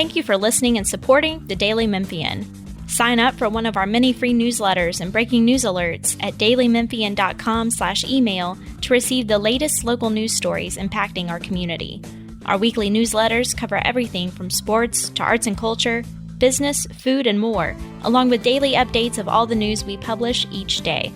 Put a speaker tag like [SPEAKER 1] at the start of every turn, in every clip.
[SPEAKER 1] Thank you for listening and supporting the Daily Memphian. Sign up for one of our many free newsletters and breaking news alerts at dailymemphian.com/email to receive the latest local news stories impacting our community. Our weekly newsletters cover everything from sports to arts and culture, business, food, and more, along with daily updates of all the news we publish each day.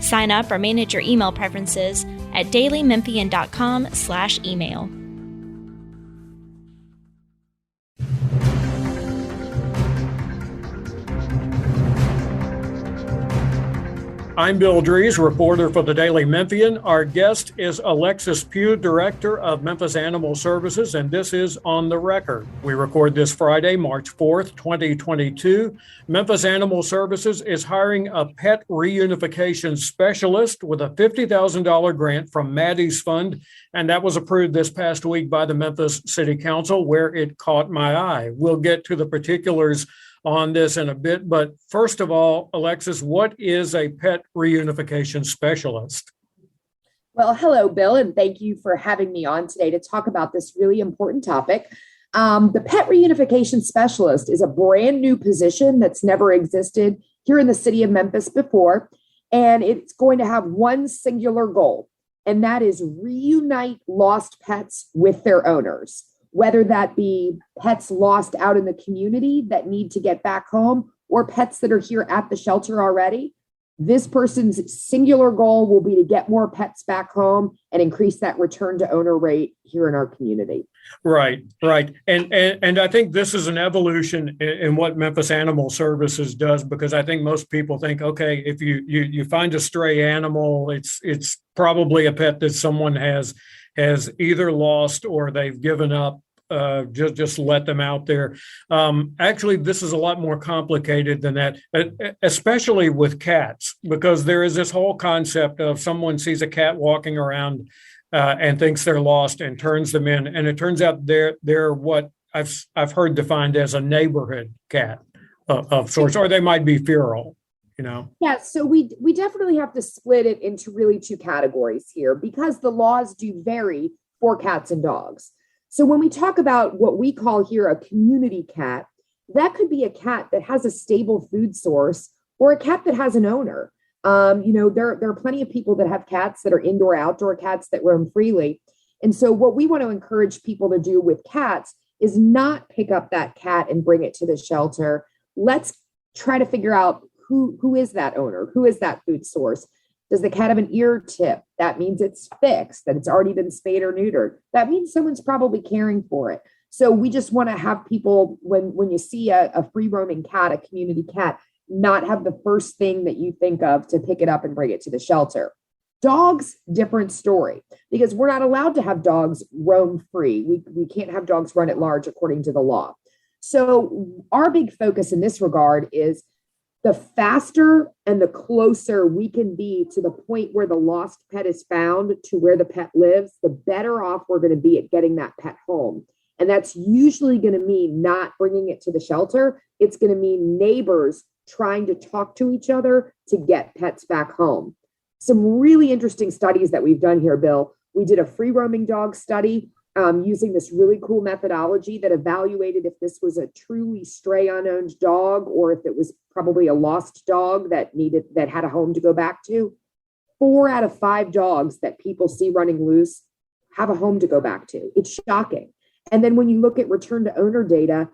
[SPEAKER 1] Sign up or manage your email preferences at dailymemphian.com/email.
[SPEAKER 2] I'm Bill Dries, reporter for the Daily Memphian. Our guest is Alexis Pugh, Director of Memphis Animal Services, and this is On the Record. We record this Friday, March 4th, 2022. Memphis Animal Services is hiring a pet reunification specialist with a $50,000 grant from Maddie's Fund, and that was approved this past week by the Memphis City Council, where it caught my eye. We'll get to the particulars on this in a bit. But first of all, Alexis, what is a pet reunification specialist?
[SPEAKER 3] Well, hello, Bill, and thank you for having me on today to talk about this really important topic. The pet reunification specialist is a brand new position that's never existed here in the city of Memphis before, and it's going to have one singular goal, and that is reunite lost pets with their owners. Whether that be pets lost out in the community that need to get back home or pets that are here at the shelter already, this person's singular goal will be to get more pets back home and increase that return to owner rate here in our community.
[SPEAKER 2] Right. And I think this is an evolution in what Memphis Animal Services does, because I think most people think, okay, if you find a stray animal, it's probably a pet that someone has either lost or they've given up. Just let them out there. Actually, this is a lot more complicated than that, especially with cats, because there is this whole concept of someone sees a cat walking around and thinks they're lost and turns them in, and it turns out they're what I've heard defined as a neighborhood cat of sorts, or they might be feral.
[SPEAKER 3] Yeah, so we definitely have to split it into really two categories here, because the laws do vary for cats and dogs. So when we talk about what we call here a community cat, that could be a cat that has a stable food source or a cat that has an owner. There are plenty of people that have cats that are indoor, outdoor cats that roam freely. And so what we want to encourage people to do with cats is not pick up that cat and bring it to the shelter. Let's try to figure out who is that owner? Who is that food source? Does the cat have an ear tip? That means it's fixed, that it's already been spayed or neutered. That means someone's probably caring for it. So we just want to have people, when you see a free roaming cat, a community cat, not have the first thing that you think of to pick it up and bring it to the shelter. Dogs, different story, because we're not allowed to have dogs roam free. We can't have dogs run at large according to the law. So our big focus in this regard is the faster and the closer we can be to the point where the lost pet is found to where the pet lives, the better off we're going to be at getting that pet home. And that's usually going to mean not bringing it to the shelter. It's going to mean neighbors trying to talk to each other to get pets back home. Some really interesting studies that we've done here, Bill. We did a free roaming dog study using this really cool methodology that evaluated if this was a truly stray unowned dog or if it was probably a lost dog that had a home to go back to. 4 out of 5 dogs that people see running loose have a home to go back to. It's shocking. And then when you look at return to owner data,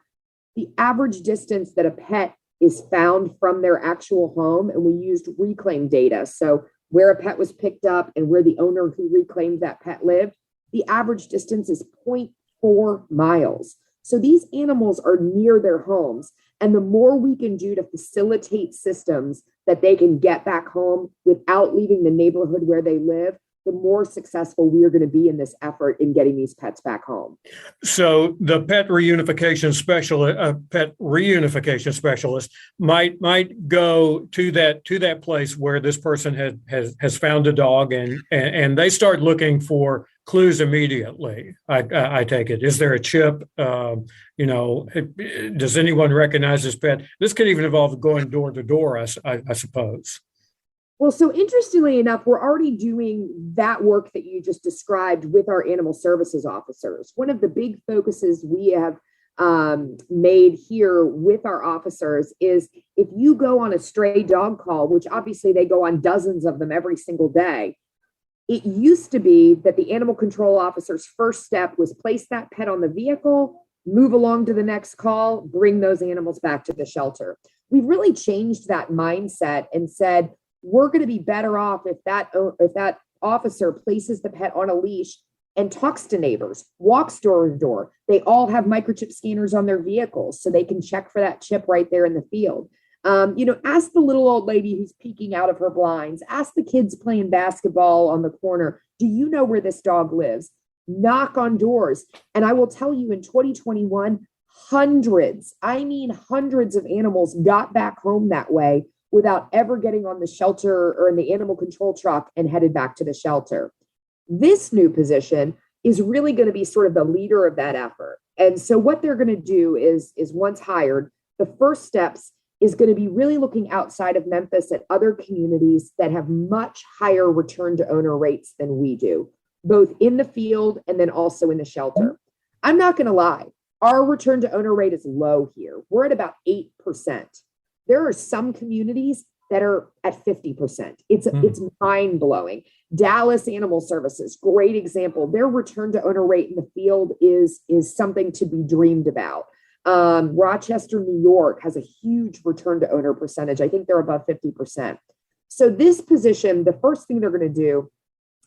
[SPEAKER 3] the average distance that a pet is found from their actual home, and we used reclaim data, so where a pet was picked up and where the owner who reclaimed that pet lived, the average distance is 0.4 miles. So these animals are near their homes. And the more we can do to facilitate systems that they can get back home without leaving the neighborhood where they live, the more successful we are going to be in this effort in getting these pets back home.
[SPEAKER 2] So the pet reunification specialist might go to that place where this person has found a dog, and they start looking for clues immediately. I take it. Is there a chip? Does anyone recognize this pet? This could even involve going door to door, I suppose.
[SPEAKER 3] Well, so interestingly enough, we're already doing that work that you just described with our animal services officers. One of the big focuses we have made here with our officers is if you go on a stray dog call, which obviously they go on dozens of them every single day, it used to be that the animal control officer's first step was place that pet on the vehicle, move along to the next call, bring those animals back to the shelter. We've really changed that mindset and said, we're going to be better off if that officer places the pet on a leash and talks to neighbors, walks door to door. They all have microchip scanners on their vehicles so they can check for that chip right there in the field. Ask the little old lady who's peeking out of her blinds. Ask the kids playing basketball on the corner. Do you know where this dog lives? Knock on doors. And I will tell you in 2021, hundreds of animals got back home that way without ever getting on the shelter or in the animal control truck and headed back to the shelter. This new position is really going to be sort of the leader of that effort. And so what they're going to do is once hired, the first steps is going to be really looking outside of Memphis at other communities that have much higher return to owner rates than we do, both in the field and then also in the shelter. I'm not going to lie. Our return to owner rate is low here. We're at about 8%. There are some communities that are at 50%. It's mind blowing. Dallas Animal Services, great example. Their return to owner rate in the field is something to be dreamed about. Rochester, New York has a huge return to owner percentage. I think they're above 50%. So this position, the first thing they're going to do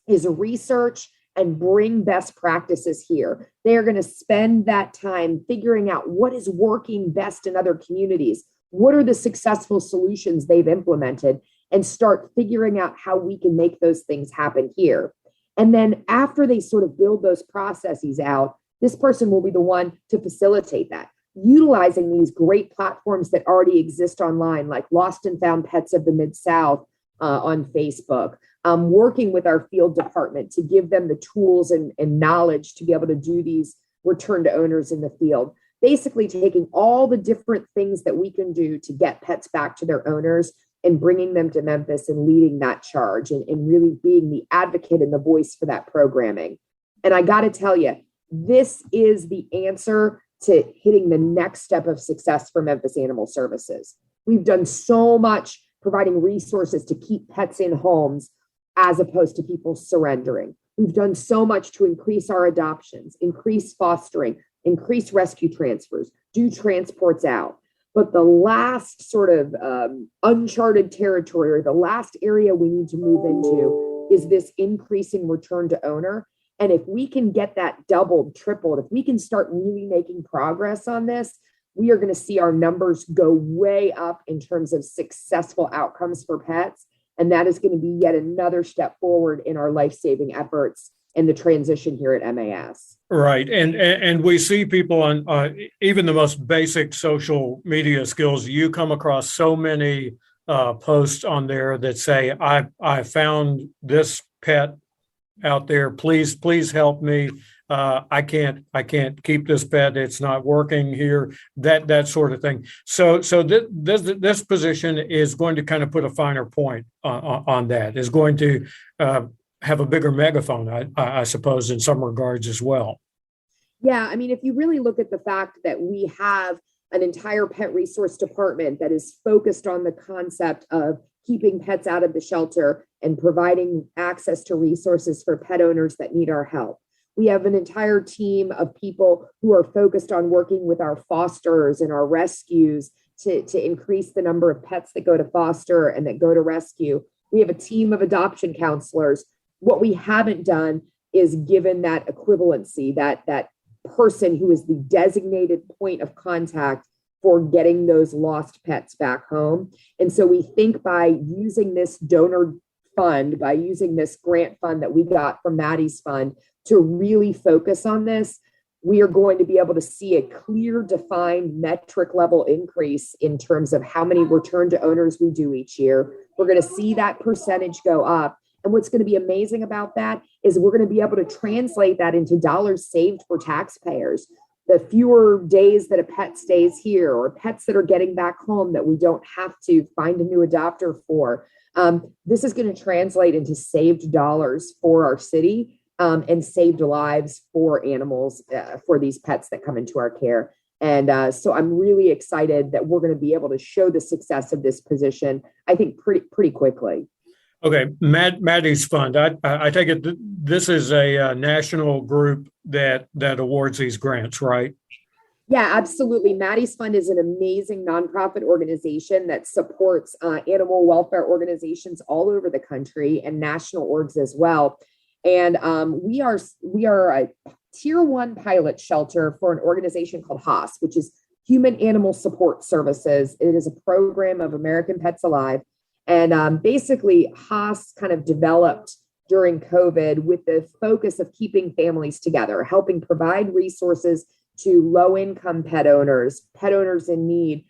[SPEAKER 3] is research and bring best practices here. They are going to spend that time figuring out what is working best in other communities. What are the successful solutions they've implemented, and start figuring out how we can make those things happen here. And then after they sort of build those processes out, this person will be the one to facilitate that, utilizing these great platforms that already exist online, like Lost and Found Pets of the Mid-South on Facebook, working with our field department to give them the tools and knowledge to be able to do these return to owners in the field. Basically taking all the different things that we can do to get pets back to their owners and bringing them to Memphis and leading that charge and really being the advocate and the voice for that programming. And I got to tell you, this is the answer to hitting the next step of success for Memphis Animal Services. We've done so much providing resources to keep pets in homes as opposed to people surrendering. We've done so much to increase our adoptions, increase fostering, increase rescue transfers, do transports out. But the last sort of uncharted territory, or the last area we need to move into, is this increasing return to owner. And if we can get that doubled, tripled, if we can start really making progress on this, we are going to see our numbers go way up in terms of successful outcomes for pets. And that is going to be yet another step forward in our life-saving efforts and the transition here at MAS.
[SPEAKER 2] Right. And we see people on even the most basic social media skills. You come across so many posts on there that say, I found this pet out there. Please help me. I can't keep this pet. It's not working here. That sort of thing. So this position is going to kind of put a finer point on that. Is going to have a bigger megaphone, I suppose, in some regards as well.
[SPEAKER 3] Yeah, I mean, if you really look at the fact that we have an entire pet resource department that is focused on the concept of keeping pets out of the shelter and providing access to resources for pet owners that need our help. We have an entire team of people who are focused on working with our fosters and our rescues to increase the number of pets that go to foster and that go to rescue. We have a team of adoption counselors. What we haven't done is given that equivalency, that person who is the designated point of contact for getting those lost pets back home. And so we think by using this donor fund, by using this grant fund that we got from Maddie's fund to really focus on this, we are going to be able to see a clear, defined metric level increase in terms of how many return to owners we do each year. We're going to see that percentage go up. And what's going to be amazing about that is we're going to be able to translate that into dollars saved for taxpayers. The fewer days that a pet stays here, or pets that are getting back home that we don't have to find a new adopter for. This is going to translate into saved dollars for our city and saved lives for animals, for these pets that come into our care. And so I'm really excited that we're going to be able to show the success of this position, I think, pretty quickly.
[SPEAKER 2] Okay, Maddie's Fund. I take it this is a national group that awards these grants, right?
[SPEAKER 3] Yeah, absolutely. Maddie's Fund is an amazing nonprofit organization that supports animal welfare organizations all over the country and national orgs as well. And we are a tier 1 pilot shelter for an organization called HAAS, which is Human Animal Support Services. It is a program of American Pets Alive. And basically, HAAS kind of developed during COVID with the focus of keeping families together, helping provide resources to low-income pet owners in need,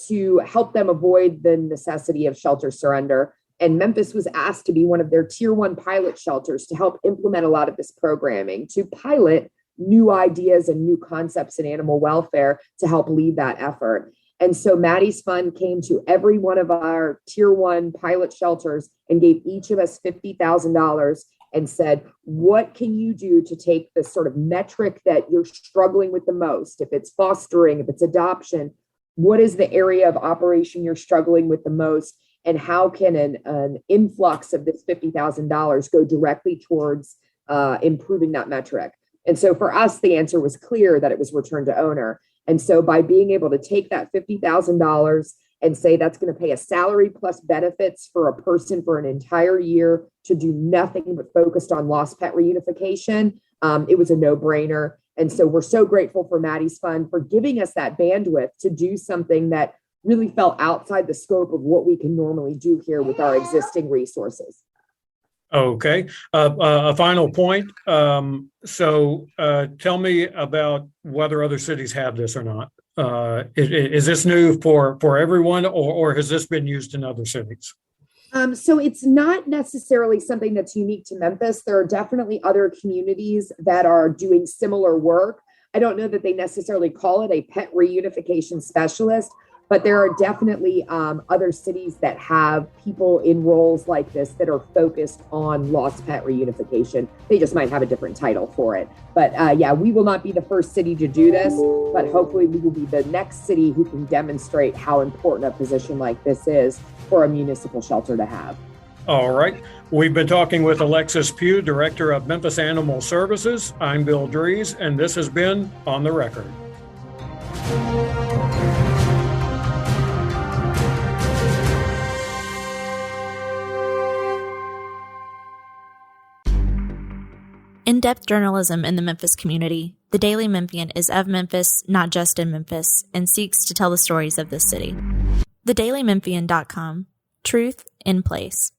[SPEAKER 3] to help them avoid the necessity of shelter surrender. And Memphis was asked to be one of their tier 1 pilot shelters to help implement a lot of this programming, to pilot new ideas and new concepts in animal welfare to help lead that effort. And so Maddie's Fund came to every one of our tier 1 pilot shelters and gave each of us $50,000 and said, what can you do to take the sort of metric that you're struggling with the most? If it's fostering, if it's adoption, what is the area of operation you're struggling with the most? And how can an influx of this $50,000 go directly towards improving that metric? And so for us, the answer was clear that it was return to owner. And so by being able to take that $50,000 and say that's going to pay a salary plus benefits for a person for an entire year to do nothing but focused on lost pet reunification, it was a no-brainer. And so we're so grateful for Maddie's Fund for giving us that bandwidth to do something that really fell outside the scope of what we can normally do here with our existing resources.
[SPEAKER 2] Okay. A final point. So tell me about whether other cities have this or not. Is this new for everyone, or has this been used in other cities?
[SPEAKER 3] So it's not necessarily something that's unique to Memphis. There are definitely other communities that are doing similar work. I don't know that they necessarily call it a pet reunification specialist, but there are definitely other cities that have people in roles like this that are focused on lost pet reunification. They just might have a different title for it. But yeah, we will not be the first city to do this, but hopefully we will be the next city who can demonstrate how important a position like this is for a municipal shelter to have.
[SPEAKER 2] All right. We've been talking with Alexis Pugh, Director of Memphis Animal Services. I'm Bill Dries, and this has been On the Record.
[SPEAKER 1] In-depth journalism in the Memphis community. The Daily Memphian is of Memphis, not just in Memphis, and seeks to tell the stories of this city. TheDailyMemphian.com. Truth in place.